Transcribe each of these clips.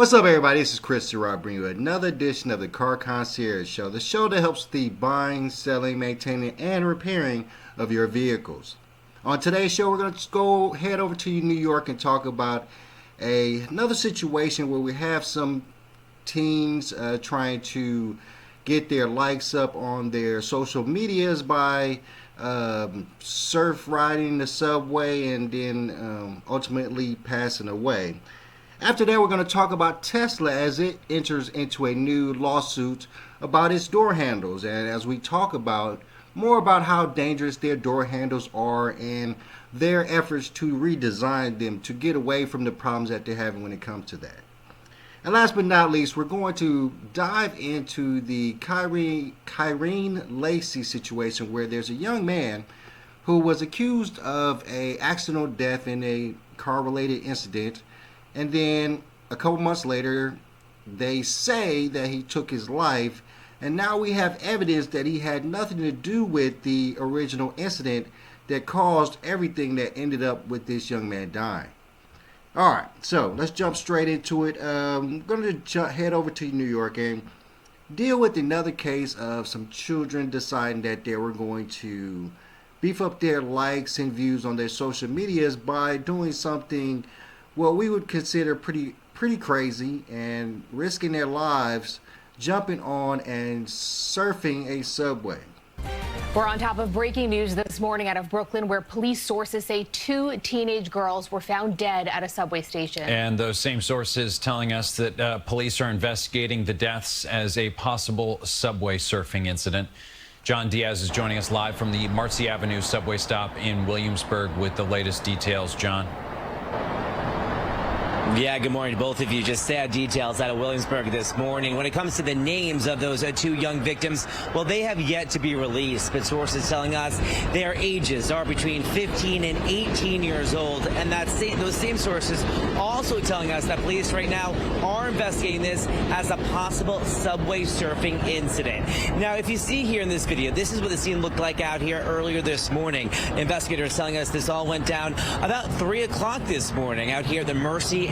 What's up, everybody? This is Chris Gerard bringing you another edition of the Car Concierge Show, the show that helps the buying, selling, maintaining, and repairing of your vehicles. On today's show, we're going to head over to New York and talk about another situation where we have some teens trying to get their likes up on their social medias by surf riding the subway and then ultimately passing away. After that, we're going to talk about Tesla as it enters into a new lawsuit about its door handles. And as we talk about more about how dangerous their door handles are and their efforts to redesign them to get away from the problems that they're having when it comes to that. And last but not least, we're going to dive into the Kyren Lacy situation, where there's a young man who was accused of an accidental death in a car-related incident. And then a couple months later, they say that he took his life. And now we have evidence that he had nothing to do with the original incident that caused everything that ended up with this young man dying. All right, so let's jump straight into it. I'm going to head over to New York and deal with another case of some children deciding that they were going to beef up their likes and views on their social medias by doing something what we would consider pretty crazy and risking their lives jumping on and surfing a subway. We're on top of breaking news this morning out of Brooklyn, where police sources say two teenage girls were found dead at a subway station. And those same sources telling us that police are investigating the deaths as a possible subway surfing incident. John Diaz is joining us live from the Marcy Avenue subway stop in Williamsburg with the latest details. John. Yeah, good morning to both of you. Just sad details out of Williamsburg this morning. When it comes to the names of those two young victims, well, they have yet to be released, but sources telling us their ages are between 15 and 18 years old. And those same sources also telling us that police right now are investigating this as a possible subway surfing incident. Now, if you see here in this video, this is what the scene looked like out here earlier this morning. Investigators telling us this all went down about 3 o'clock this morning out here at the Marcy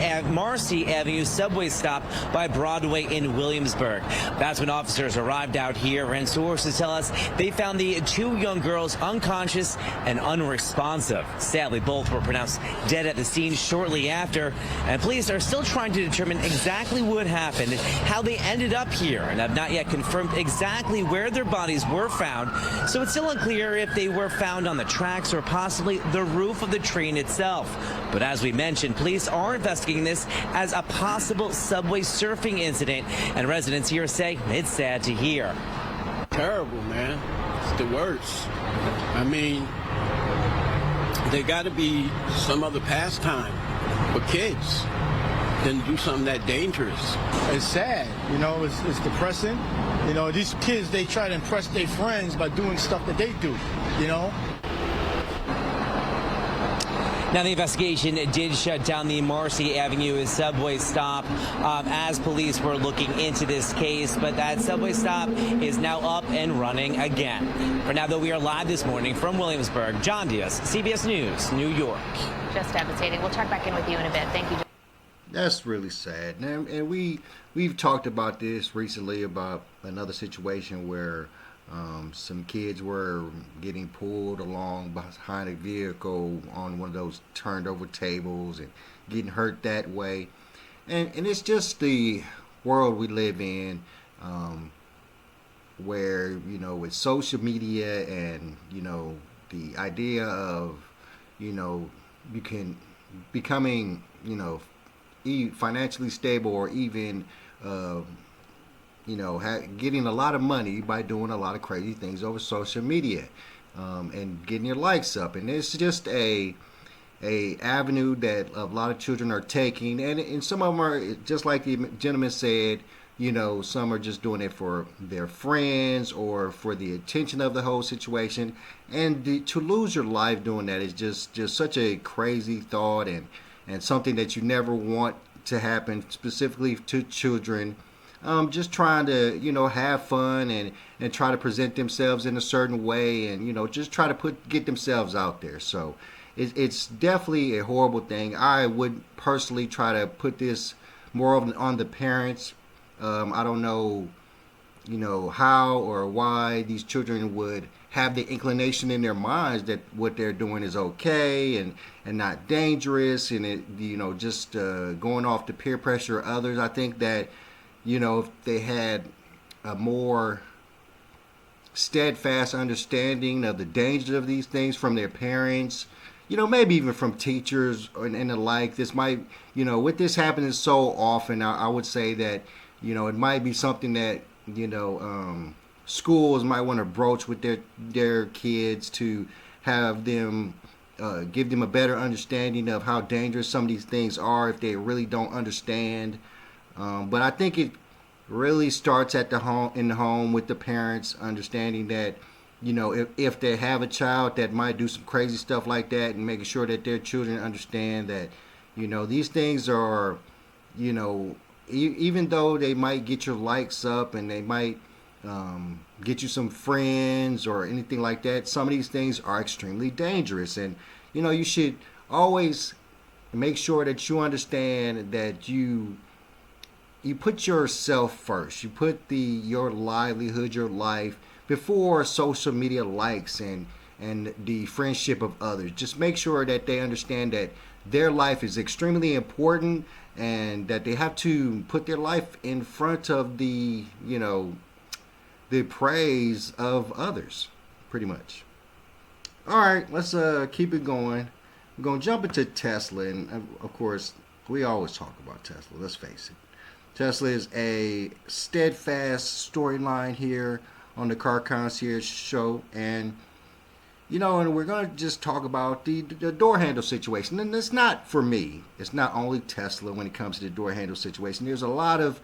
Avenue subway stop by Broadway in Williamsburg. That's when officers arrived out here, and sources tell us they found the two young girls unconscious and unresponsive. Sadly, both were pronounced dead at the scene shortly after, and police are still trying to determine exactly what happened, how they ended up here, and have not yet confirmed exactly where their bodies were found. So it's still unclear if they were found on the tracks or possibly the roof of the train itself. But as we mentioned, police are investigating this as a possible subway surfing incident, and residents here say it's sad to hear. Terrible, man. It's the worst. I mean, there got to be some other pastime for kids than do something that dangerous. It's sad, you know, it's depressing. You know, these kids, they try to impress their friends by doing stuff that they do, you know. Now, the investigation did shut down the Marcy Avenue subway stop as police were looking into this case, but that subway stop is now up and running again. For now, though, we are live this morning from Williamsburg. John Diaz, CBS News, New York. Just devastating. We'll check back in with you in a bit. Thank you. That's really sad. And we've talked about this recently about another situation where some kids were getting pulled along behind a vehicle on one of those turned over tables and getting hurt that way. And it's just the world we live in, where, you know, with social media and, you know, the idea of, you know, you can becoming, you know, financially stable or even you know, getting a lot of money by doing a lot of crazy things over social media, and getting your likes up. And it's just a avenue that a lot of children are taking, and some of them are, just like the gentleman said, you know, some are just doing it for their friends or for the attention of the whole situation. And to lose your life doing that is just such a crazy thought, and something that you never want to happen, specifically to children. Just trying to, you know, have fun and try to present themselves in a certain way, and, you know, just try to get themselves out there. So it's definitely a horrible thing. I would personally try to put this more on the parents. I don't know, how or why these children would have the inclination in their minds that what they're doing is okay and not dangerous, and it, just going off the peer pressure of others. I think that, if they had a more steadfast understanding of the dangers of these things from their parents, maybe even from teachers and the like, this might, with this happening so often, I would say that, it might be something that, schools might want to broach with their kids to have them give them a better understanding of how dangerous some of these things are if they really don't understand. But I think it really starts at in the home with the parents understanding that, if they have a child that might do some crazy stuff like that, and making sure that their children understand that, these things are, even though they might get your likes up and they might get you some friends or anything like that, some of these things are extremely dangerous. And, you should always make sure that you understand that you put yourself first. You put your livelihood, your life, before social media likes and the friendship of others. Just make sure that they understand that their life is extremely important and that they have to put their life in front of the praise of others, pretty much. All right, let's keep it going. We're going to jump into Tesla, and of course, we always talk about Tesla, let's face it. Tesla is a steadfast storyline here on the Car Concierge show, and and we're going to just talk about the door handle situation. And it's not for me. It's not only Tesla when it comes to the door handle situation. There's a lot of,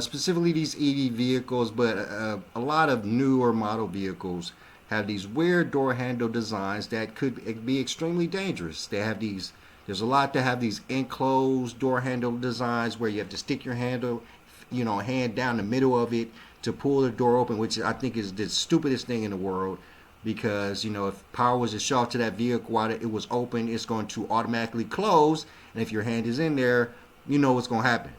specifically these EV vehicles, but a lot of newer model vehicles have these weird door handle designs that could be extremely dangerous. There's a lot that have these enclosed door handle designs where you have to stick your hand down the middle of it to pull the door open, which I think is the stupidest thing in the world. Because, if power was to shut off to that vehicle while it was open, it's going to automatically close. And if your hand is in there, what's going to happen.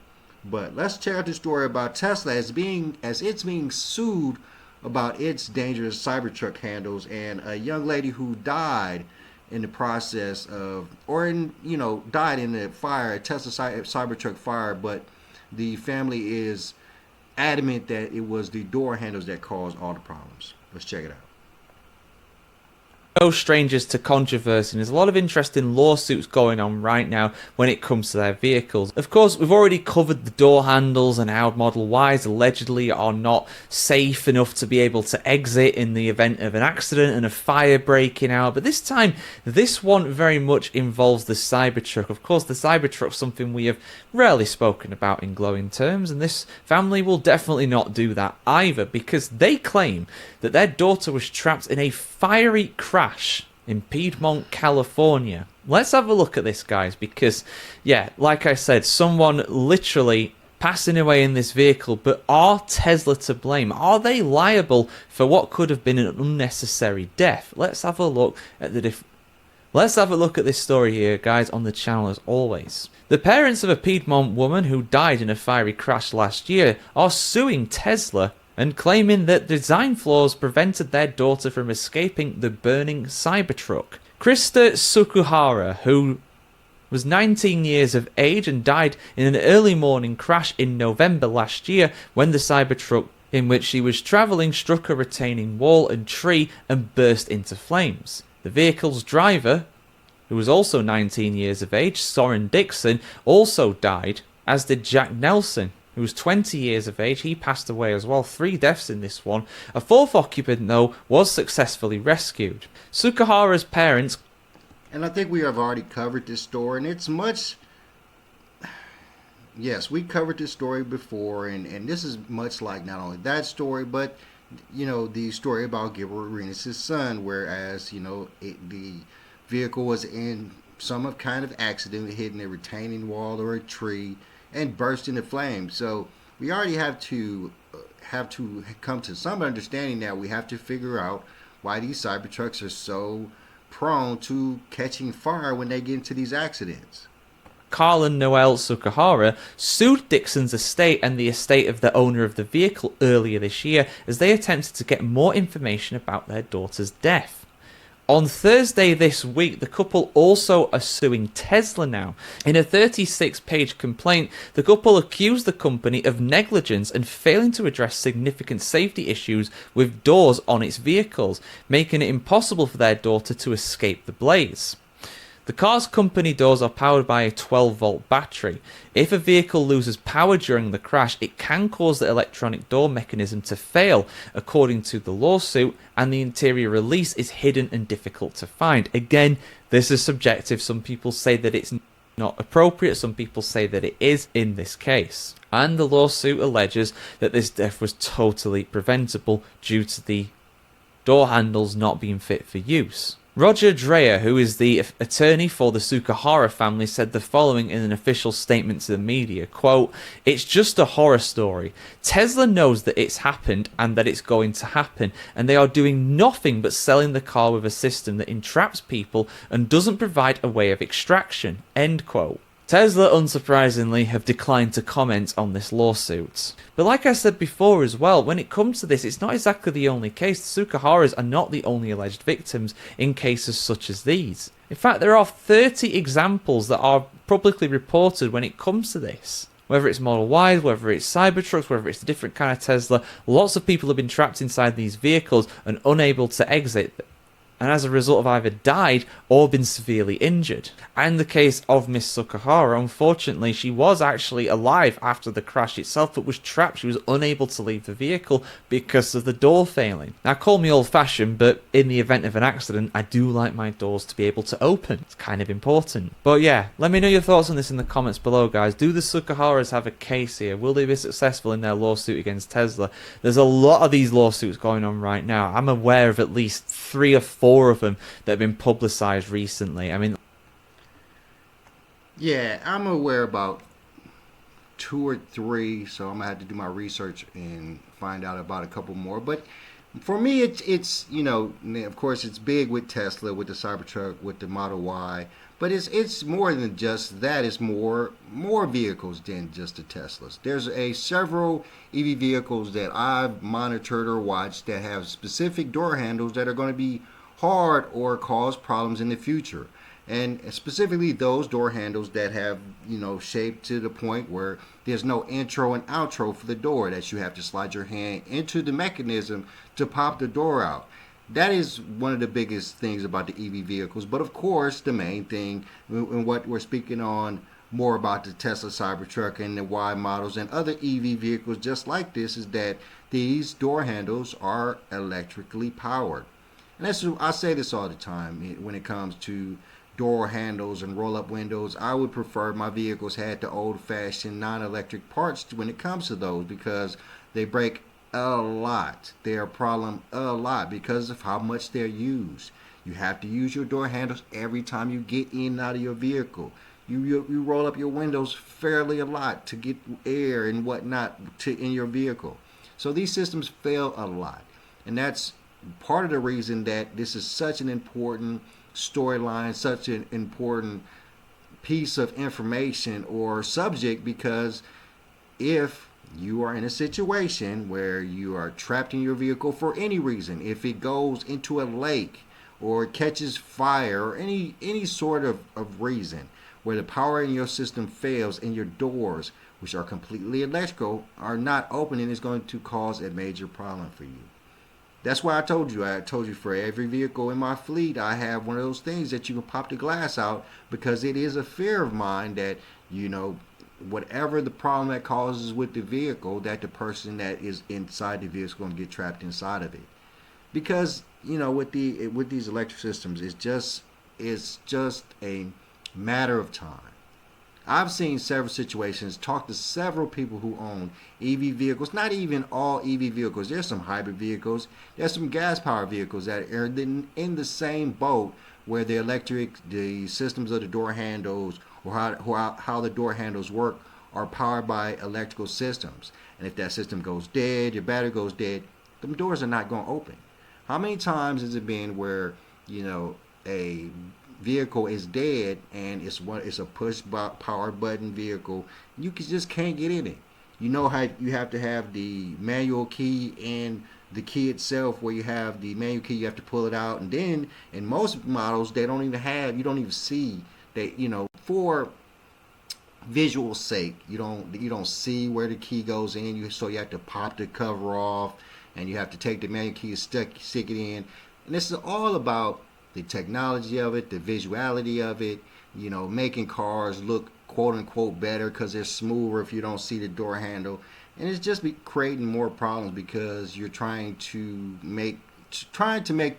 But let's check out the story about Tesla as it's being sued about its dangerous Cybertruck handles, and a young lady who died in the process of, died in the fire, a Tesla Cybertruck fire. But the family is adamant that it was the door handles that caused all the problems. Let's check it out. No strangers to controversy, and there's a lot of interesting lawsuits going on right now when it comes to their vehicles. Of course, we've already covered the door handles and how Model Ys allegedly are not safe enough to be able to exit in the event of an accident and a fire breaking out. But this time, this one very much involves the Cybertruck. Of course, the Cybertruck is something we have rarely spoken about in glowing terms, and this family will definitely not do that either, because they claim that their daughter was trapped in a fiery crash in Piedmont, California. Let's have a look at this, guys, because, yeah, like I said, someone literally passing away in this vehicle, but are Tesla to blame? Are they liable for what could have been an unnecessary death? Let's have a look at Let's have a look at this story here, guys, on the channel as always. The parents of a Piedmont woman who died in a fiery crash last year are suing Tesla and claiming that design flaws prevented their daughter from escaping the burning Cybertruck. Krista Sukuhara, who was 19 years of age and died in an early morning crash in November last year when the Cybertruck in which she was travelling struck a retaining wall and tree and burst into flames. The vehicle's driver, who was also 19 years of age, Soren Dixon, also died, as did Jack Nelson, who was 20 years of age. He passed away as well. 3 deaths in this one. A 4th occupant, though, was successfully rescued. Sukuhara's parents... And I think we have already covered this story, and it's much... Yes, we covered this story before, and this is much like not only that story, but, the story about Gilbert Arenas' son, whereas, the vehicle was in some kind of accident, hitting a retaining wall or a tree, and burst into flames. So we already have to come to some understanding that we have to figure out why these Cybertrucks are so prone to catching fire when they get into these accidents. Carl and Noel Sukahara sued Dixon's estate and the estate of the owner of the vehicle earlier this year as they attempted to get more information about their daughter's death. On Thursday this week, the couple also are suing Tesla now. In a 36-page complaint, the couple accused the company of negligence and failing to address significant safety issues with doors on its vehicles, making it impossible for their daughter to escape the blaze. The car's company doors are powered by a 12-volt battery. If a vehicle loses power during the crash, it can cause the electronic door mechanism to fail, according to the lawsuit, and the interior release is hidden and difficult to find. Again, this is subjective. Some people say that it's not appropriate, some people say that it is in this case. And the lawsuit alleges that this death was totally preventable due to the door handles not being fit for use. Roger Dreyer, who is the attorney for the Sukahara family, said the following in an official statement to the media, quote, "It's just a horror story. Tesla knows that it's happened and that it's going to happen, and they are doing nothing but selling the car with a system that entraps people and doesn't provide a way of extraction," end quote. Tesla, unsurprisingly, have declined to comment on this lawsuit. But like I said before as well, when it comes to this, it's not exactly the only case. The Sukaharas are not the only alleged victims in cases such as these. In fact, there are 30 examples that are publicly reported when it comes to this. Whether it's Model Ys, whether it's Cybertrucks, whether it's a different kind of Tesla, lots of people have been trapped inside these vehicles and unable to exit, and as a result have either died or been severely injured. And the case of Miss Sukahara, unfortunately, she was actually alive after the crash itself, but was trapped. She was unable to leave the vehicle because of the door failing. Now, call me old-fashioned, but in the event of an accident, I do like my doors to be able to open. It's kind of important. But yeah, let me know your thoughts on this in the comments below, guys. Do the Sukaharas have a case here? Will they be successful in their lawsuit against Tesla? There's a lot of these lawsuits going on right now. I'm aware of at least 3 or 4 of them that have been publicized recently. I mean, yeah, I'm aware about 2 or 3, so I'm gonna have to do my research and find out about a couple more. But for me, it's you know, of course, it's big with Tesla, with the Cybertruck, with the Model Y. But it's more than just that. It's more vehicles than just the Teslas. There's several EV vehicles that I've monitored or watched that have specific door handles that are going to be hard or cause problems in the future, and specifically those door handles that have, you know, shaped to the point where there's no intro and outro for the door, that you have to slide your hand into the mechanism to pop the door out. That is one of the biggest things about the EV vehicles. But of course, the main thing, and what we're speaking on more about the Tesla Cybertruck and the Y models and other EV vehicles just like this, is that these door handles are electrically powered. And I say this all the time when it comes to door handles and roll-up windows. I would prefer my vehicles had the old-fashioned non-electric parts when it comes to those, because they break a lot. They're a problem a lot because of how much they're used. You have to use your door handles every time you get in and out of your vehicle. You roll up your windows fairly a lot to get air and whatnot in your vehicle. So these systems fail a lot, and that's part of the reason that this is such an important storyline, such an important piece of information or subject, because if you are in a situation where you are trapped in your vehicle for any reason, if it goes into a lake or it catches fire or any sort of reason where the power in your system fails and your doors, which are completely electrical, are not opening, it's going to cause a major problem for you. That's why I told you for every vehicle in my fleet, I have one of those things that you can pop the glass out, because it is a fear of mine that, you know, whatever the problem that causes with the vehicle, that the person that is inside the vehicle is going to get trapped inside of it. Because, you know, with these electric systems, it's just a matter of time. I've seen several situations, talked to several people who own EV vehicles, not even all EV vehicles. There's some hybrid vehicles. There's some gas-powered vehicles that are in the same boat, where the systems of the door handles or how the door handles work are powered by electrical systems. And if that system goes dead, your battery goes dead, the doors are not going to open. How many times has it been where, you know, a vehicle is dead and it's a push power button vehicle, you just can't get in it. You know how you have to have the manual key and the key itself, where you have the manual key, you have to pull it out, and then in most models they don't even have, you don't even see that, you know, for visual sake, you don't see where the key goes in. So you have to pop the cover off, and you have to take the manual key and stick it in. And this is all about the technology of it, the visuality of it, you know, making cars look quote unquote better because they're smoother if you don't see the door handle. And it's just creating more problems because you're trying to make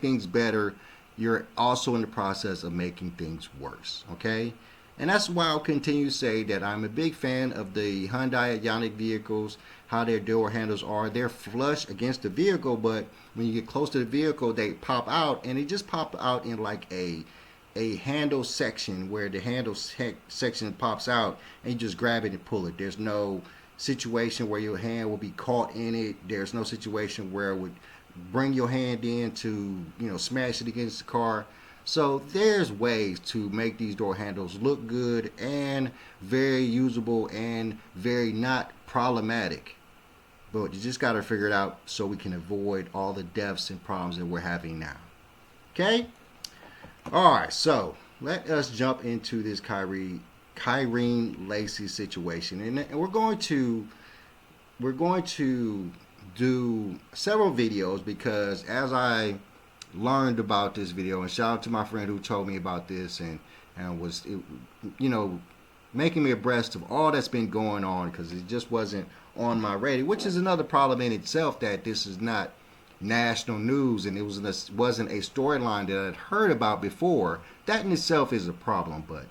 things better. You're also in the process of making things worse. Okay. And that's why I'll continue to say that I'm a big fan of the Hyundai Ioniq vehicles, how their door handles are. They're flush against the vehicle, but when you get close to the vehicle, they pop out, and they just pop out in like a handle section where the handle section pops out, and you just grab it and pull it. There's no situation where your hand will be caught in it. There's no situation where it would bring your hand in to, you know, smash it against the car. So there's ways to make these door handles look good and very usable and very not problematic. But you just got to figure it out so we can avoid all the deaths and problems that we're having now. Okay? All right, so let us jump into this Kyren Lacy situation. And we're going to do several videos because as I learned about this video, and shout out to my friend who told me about this and was, you know, making me abreast of all that's been going on, because it just wasn't on my radar, which is another problem in itself, that this is not national news and it wasn't a storyline that I'd heard about before. That in itself is a problem. But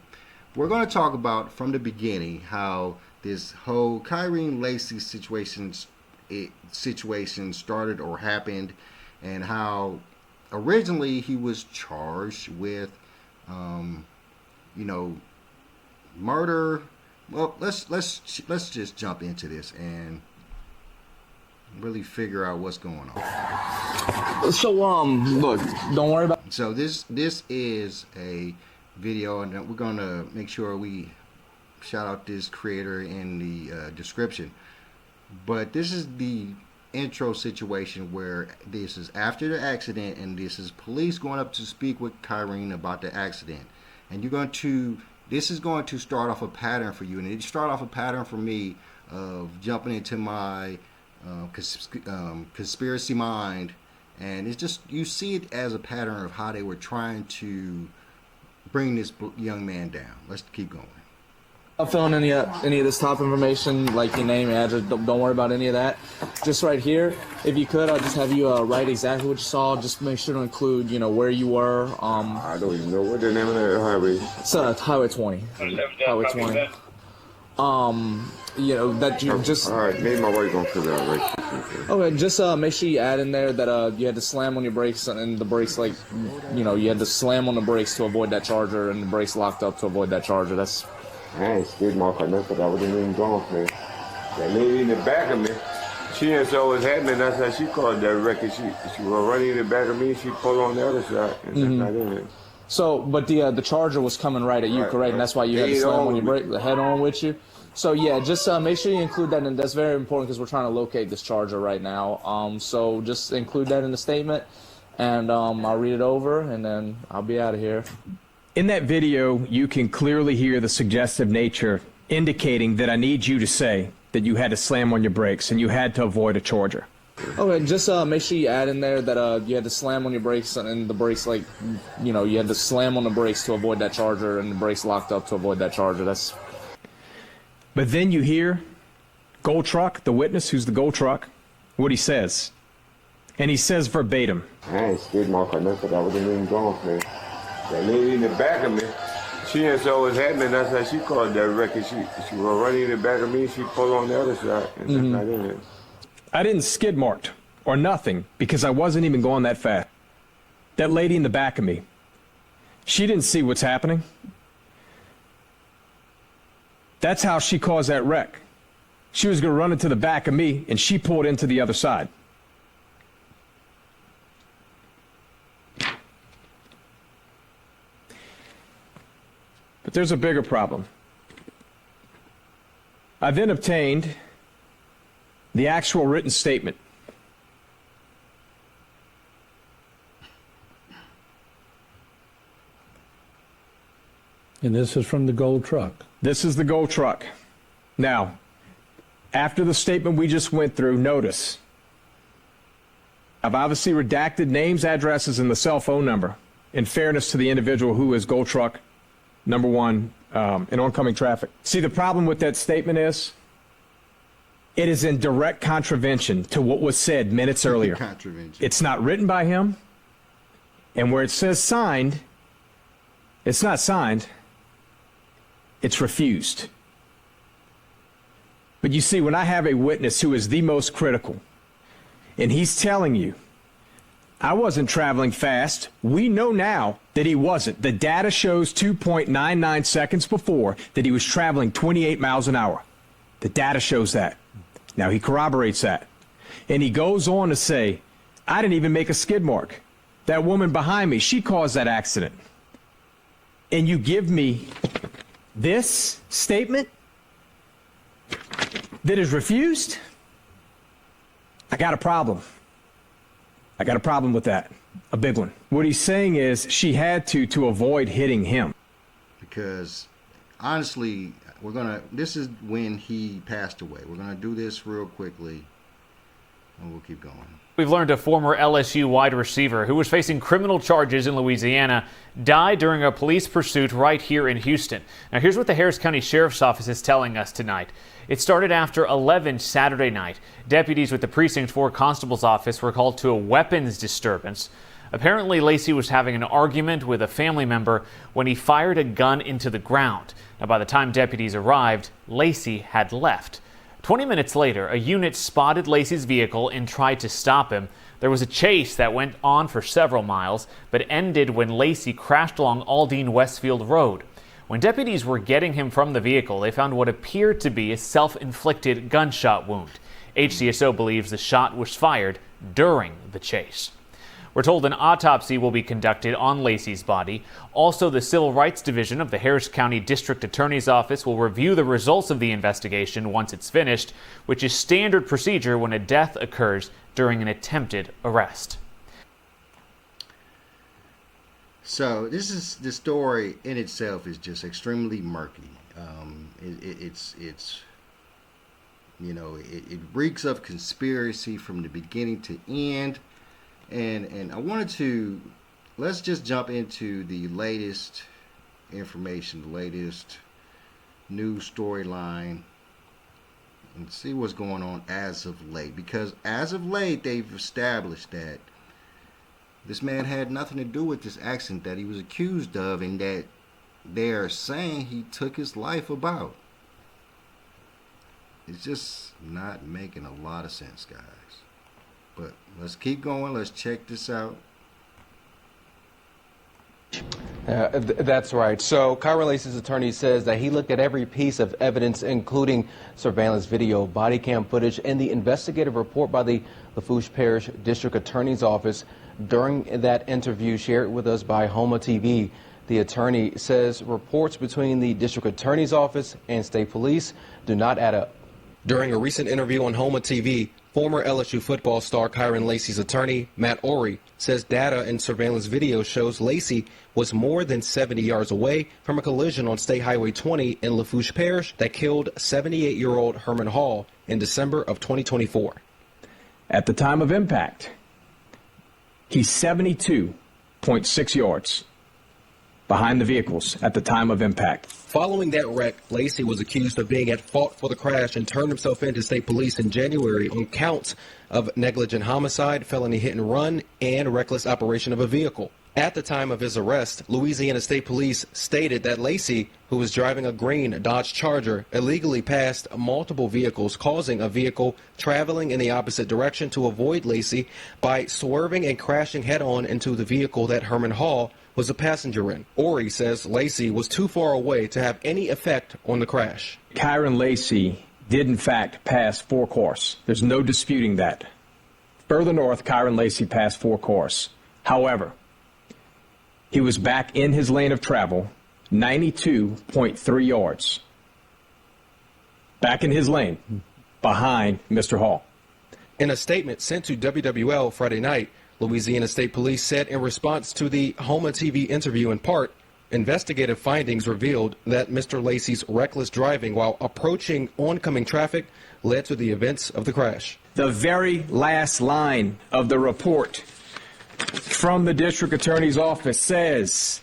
we're going to talk about from the beginning how this whole Kyren Lacy situation started or happened, and how originally he was charged with, you know, murder. Well, let's just jump into this and really figure out what's going on. So look, don't worry about. So this is a video, and we're gonna make sure we shout out this creator in the description. But this is the intro situation where this is after the accident, and this is police going up to speak with Kyren about the accident, and this is going to start off a pattern for you, and it started off a pattern for me of jumping into my conspiracy mind, and it's just, you see it as a pattern of how they were trying to bring this young man down. Let's keep going. I'm filling any of this top information, like your name, address. Don't worry about any of that. Just right here, if you could, I'll just have you write exactly what you saw. Just make sure to include, you know, where you were. I don't even know what the name of that highway. It's Highway 20. Highway 20. You know that you just. All right, maybe my wife gonna figure out right. Okay, just make sure you add in there that you had to slam on your brakes, and the brakes, like, you know, you had to slam on the brakes to avoid that charger, and the brakes locked up to avoid that charger. That's. I ain't scared my car, because I wasn't even gone, man. That lady in the back of me, she didn't saw what's happening. That's how she called that wreck. She was running in the back of me. She pulled on the other side, and that's not in it. So, but the charger was coming right at you, correct? Right. And that's why you had to slam on your brake, the head on with you. So yeah, just make sure you include that, and that's very important because we're trying to locate this charger right now. So just include that in the statement, and I'll read it over, and then I'll be out of here. In that video, you can clearly hear the suggestive nature indicating that I need you to say that you had to slam on your brakes and you had to avoid a charger. Okay, just make sure you add in there that you had to slam on your brakes, and the brakes, like, you know, you had to slam on the brakes to avoid that charger, and the brakes locked up to avoid that charger. That's. But then you hear Gold Truck, the witness who's the Gold Truck, what he says. And he says verbatim. I ain't scared my car, because I wasn't even gone, man. That lady in the back of me, she didn't saw what's happening. That's how she called that wreck. She was running in the back of me. She pulled on the other side, and that's not in it. I didn't skid marked or nothing because I wasn't even going that fast. That lady in the back of me, she didn't see what's happening. That's how she caused that wreck. She was going to run into the back of me, and she pulled into the other side. But there's a bigger problem. I then obtained the actual written statement. And this is from the gold truck. This is the gold truck. Now, after the statement we just went through, notice I've obviously redacted names, addresses, and the cell phone number in fairness to the individual who is gold truck number one in oncoming traffic. See, the problem with that statement is it is in direct contravention to what was said minutes earlier. It's not written by him, and where it says signed, it's not signed, it's refused. But you see, when I have a witness who is the most critical, and he's telling you, I wasn't traveling fast. We know now that he wasn't. The data shows 2.99 seconds before that he was traveling 28 miles an hour. The data shows that. Now he corroborates that. And he goes on to say, I didn't even make a skid mark. That woman behind me, she caused that accident. And you give me this statement that is refused? I got a problem. I got a problem with that. A big one. What he's saying is she had to avoid hitting him. Because honestly, this is when he passed away. We're going to do this real quickly and we'll keep going. We've learned a former LSU wide receiver who was facing criminal charges in Louisiana died during a police pursuit right here in Houston. Now here's what the Harris County Sheriff's Office is telling us tonight. It started after 11 Saturday night. Deputies with the Precinct 4 Constable's Office were called to a weapons disturbance. Apparently, Lacey was having an argument with a family member when he fired a gun into the ground. Now, by the time deputies arrived, Lacey had left. 20 minutes later, a unit spotted Lacey's vehicle and tried to stop him. There was a chase that went on for several miles, but ended when Lacey crashed along Aldine Westfield Road. When deputies were getting him from the vehicle, they found what appeared to be a self-inflicted gunshot wound. HCSO believes the shot was fired during the chase. We're told an autopsy will be conducted on Lacey's body. Also, the Civil Rights Division of the Harris County District Attorney's Office will review the results of the investigation once it's finished, which is standard procedure when a death occurs during an attempted arrest. So the story in itself is just extremely murky. It reeks of conspiracy from the beginning to end. And I wanted to, let's just jump into the latest information, the latest news storyline, and see what's going on as of late. Because as of late, they've established that this man had nothing to do with this accident that he was accused of, and that they're saying he took his life about. It's just not making a lot of sense, guys. But let's keep going. Let's check this out. That's right. So Kyren Lacy's attorney says that he looked at every piece of evidence, including surveillance video, body cam footage, and the investigative report by the Lafourche Parish District Attorney's Office. During that interview shared with us by Homa TV, the attorney says reports between the District Attorney's Office and State Police do not add up. During a recent interview on Homa TV, former LSU football star Kyren Lacy's attorney, Matt Ory, says data and surveillance video shows Lacey was more than 70 yards away from a collision on State Highway 20 in Lafourche Parish that killed 78-year-old Herman Hall in December of 2024. At the time of impact, he's 72.6 yards behind the vehicles at the time of impact. Following that wreck, Lacey was accused of being at fault for the crash and turned himself in to state police in January on counts of negligent homicide, felony hit and run, and reckless operation of a vehicle. At the time of his arrest, Louisiana State Police stated that Lacey, who was driving a green Dodge Charger, illegally passed multiple vehicles, causing a vehicle traveling in the opposite direction to avoid Lacey by swerving and crashing head-on into the vehicle that Herman Hall was a passenger in. Ory says Lacey was too far away to have any effect on the crash. Kyren Lacy did in fact pass 4 cars. There's no disputing that. Further north, Kyren Lacy passed 4 cars. However, he was back in his lane of travel 92.3 yards. Back in his lane, behind Mr. Hall. In a statement sent to WWL Friday night, Louisiana State Police said in response to the Homa TV interview in part, investigative findings revealed that Mr. Lacy's reckless driving while approaching oncoming traffic led to the events of the crash. The very last line of the report from the district attorney's office says,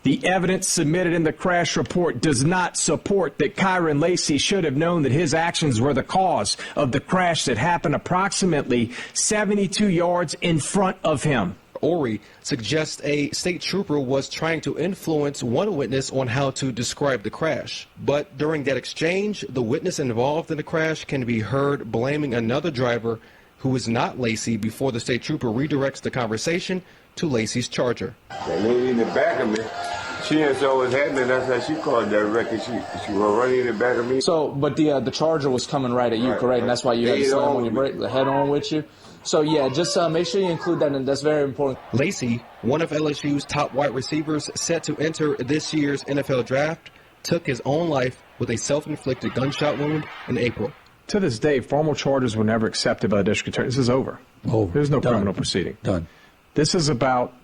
the evidence submitted in the crash report does not support that Kyren Lacy should have known that his actions were the cause of the crash that happened approximately 72 yards in front of him. Ori suggests a state trooper was trying to influence one witness on how to describe the crash. But during that exchange, the witness involved in the crash can be heard blaming another driver who is not Lacy before the state trooper redirects the conversation to Lacy's Charger. That lady in the back of me, she didn't saw what's happening. That's how she called that record. She was running in the back of me. So, but the Charger was coming right at you, correct? And that's why you had to slam when you break the head on with you. So yeah, just make sure you include that, and that's very important. Lacy, one of LSU's top wide receivers set to enter this year's NFL draft, took his own life with a self-inflicted gunshot wound in April. To this day, formal charges were never accepted by the district attorney. This is over. There's no criminal proceeding. Done. This is about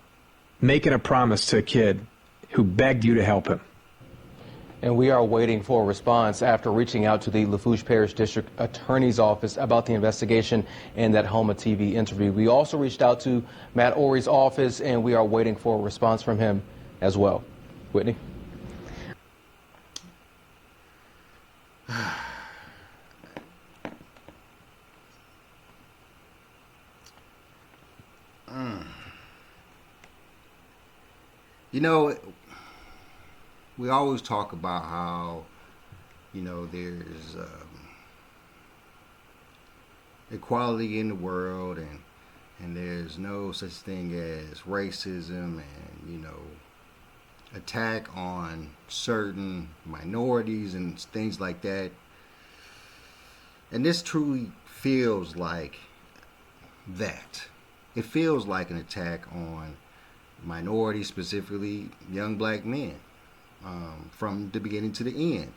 making a promise to a kid who begged you to help him. And we are waiting for a response after reaching out to the Lafourche Parish District Attorney's Office about the investigation and that Homa TV interview. We also reached out to Matt Ori's office, and we are waiting for a response from him as well. Whitney? You know, we always talk about how, you know, there's equality in the world, and there's no such thing as racism and, you know, attack on certain minorities and things like that. And this truly feels like that. It feels like an attack on minorities, specifically young black men, from the beginning to the end.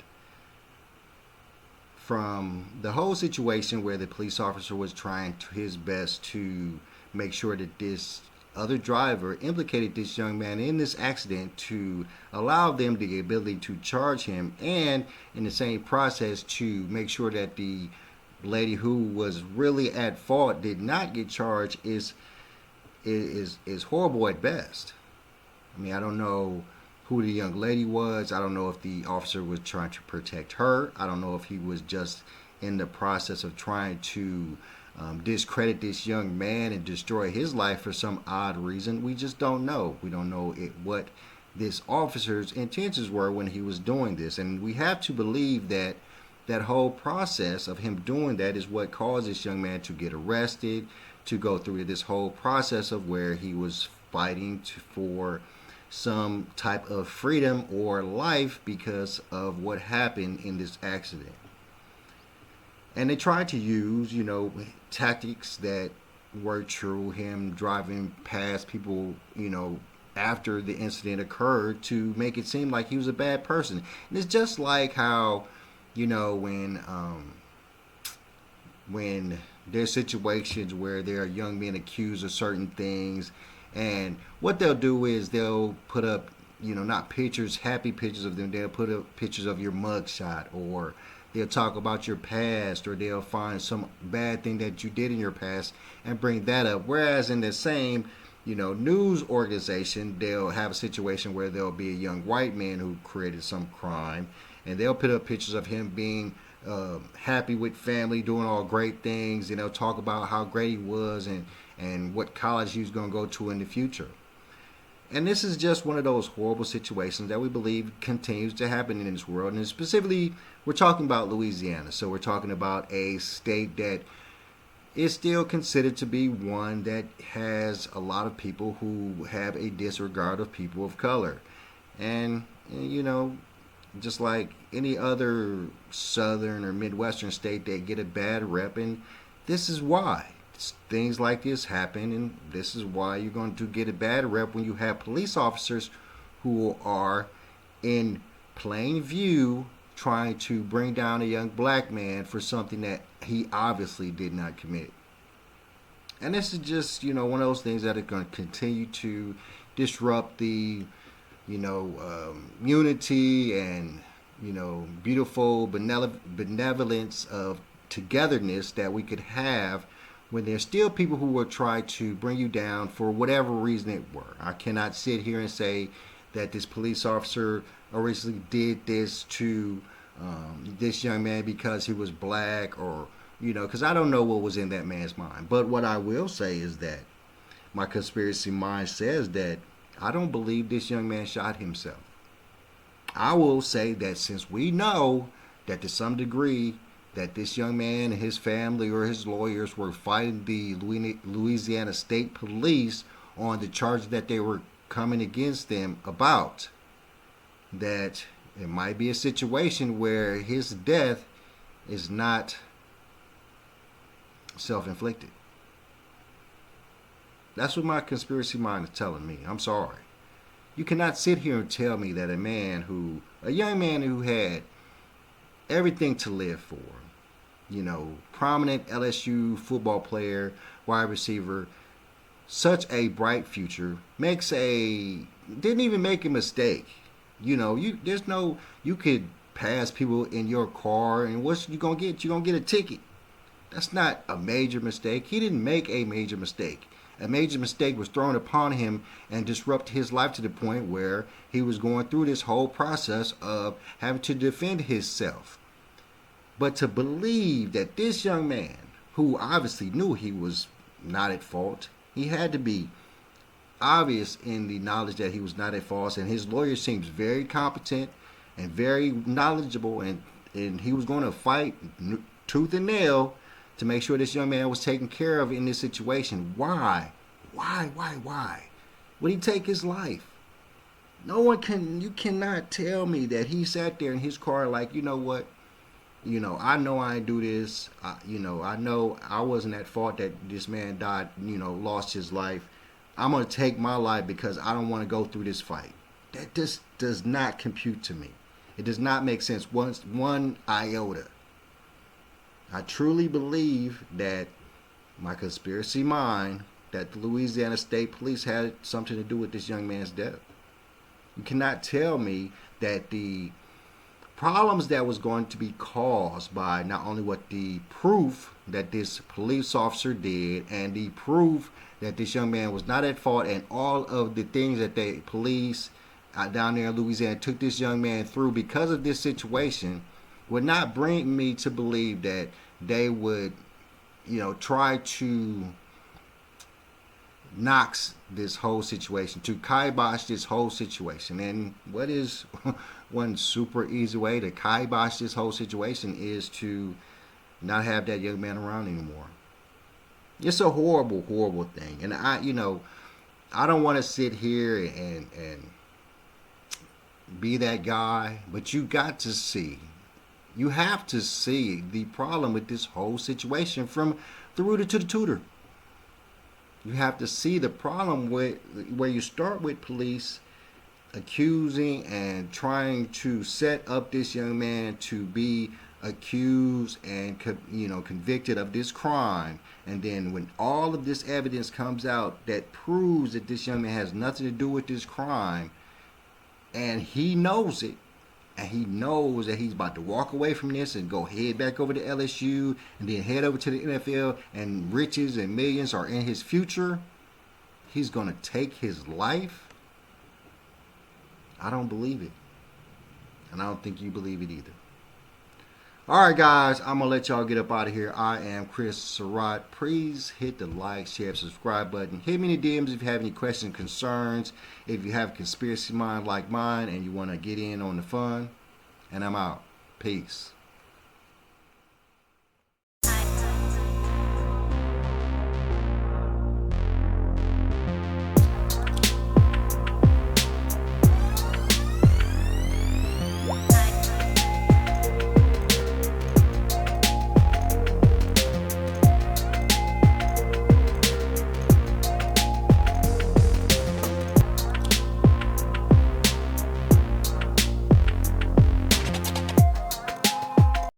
From the whole situation where the police officer was trying his best to make sure that this other driver implicated this young man in this accident to allow them the ability to charge him, and in the same process to make sure that the lady who was really at fault did not get charged is horrible at best. I mean, I don't know who the young lady was. I don't know if the officer was trying to protect her. I don't know if he was just in the process of trying to discredit this young man and destroy his life for some odd reason. We just don't know. We don't know what this officer's intentions were when he was doing this. And we have to believe that that whole process of him doing that is what caused this young man to get arrested, to go through this whole process of where he was fighting for some type of freedom or life because of what happened in this accident. And they tried to use, you know, tactics that were true, him driving past people, you know, after the incident occurred to make it seem like he was a bad person. And it's just like how, you know, when there's situations where there are young men accused of certain things, and what they'll do is they'll put up, you know, not pictures, happy pictures of them, they'll put up pictures of your mugshot, or they'll talk about your past, or they'll find some bad thing that you did in your past and bring that up. Whereas in the same, you know, news organization, they'll have a situation where there'll be a young white man who created some crime, and they'll put up pictures of him being happy with family, doing all great things, and they'll talk about how great he was and what college he was going to go to in the future. And this is just one of those horrible situations that we believe continues to happen in this world. And specifically, we're talking about Louisiana. So we're talking about a state that is still considered to be one that has a lot of people who have a disregard of people of color. And, you know, just like any other southern or midwestern state that get a bad rep, and this is why. Things like this happen, and this is why you're going to get a bad rep when you have police officers who are in plain view trying to bring down a young black man for something that he obviously did not commit. And this is just, one of those things that are going to continue to disrupt the, unity and, beautiful benevolence of togetherness that we could have when there's still people who will try to bring you down for whatever reason it were. I cannot sit here and say that this police officer originally did this to this young man because he was black, or because I don't know what was in that man's mind. But what I will say is that my conspiracy mind says that I don't believe this young man shot himself. I will say that since we know that to some degree that this young man and his family or his lawyers were fighting the Louisiana State Police on the charges that they were coming against them about, that it might be a situation where his death is not self-inflicted. That's what my conspiracy mind is telling me. I'm sorry. You cannot sit here and tell me that a young man who had everything to live for, prominent LSU football player, wide receiver, such a bright future, didn't even make a mistake. You could pass people in your car, and what you gonna get? You're gonna get a ticket. That's not a major mistake. He didn't make a major mistake. A major mistake was thrown upon him and disrupted his life to the point where he was going through this whole process of having to defend himself. But to believe that this young man, who obviously knew he was not at fault, he had to be obvious in the knowledge that he was not at fault, and his lawyer seems very competent and very knowledgeable, and he was going to fight tooth and nail to make sure this young man was taken care of in this situation. Why? Would he take his life? You cannot tell me that he sat there in his car like, you know what? I know I didn't do this. I know I wasn't at fault that this man died, lost his life. I'm going to take my life because I don't want to go through this fight. That just does not compute to me. It does not make sense one iota. I truly believe that my conspiracy mind that the Louisiana State Police had something to do with this young man's death. You cannot tell me that the problems that was going to be caused by not only what the proof that this police officer did and the proof that this young man was not at fault and all of the things that the police down there in Louisiana took this young man through because of this situation would not bring me to believe that they would, try to knock this whole situation, to kibosh this whole situation. And what is one super easy way to kibosh this whole situation is to not have that young man around anymore. It's a horrible, horrible thing. And I don't want to sit here and be that guy, but you got to see. You have to see the problem with this whole situation from the rooter to the tutor. You have to see the problem with where you start with police accusing and trying to set up this young man to be accused and convicted of this crime, and then when all of this evidence comes out that proves that this young man has nothing to do with this crime, and he knows it, and he knows that he's about to walk away from this and go head back over to LSU and then head over to the NFL, and riches and millions are in his future, he's going to take his life. I don't believe it. And I don't think you believe it either. All right, guys, I'm going to let y'all get up out of here. I am Chris Surratt. Please hit the like, share, subscribe button. Hit me in the DMs if you have any questions, concerns. If you have a conspiracy mind like mine and you want to get in on the fun. And I'm out. Peace.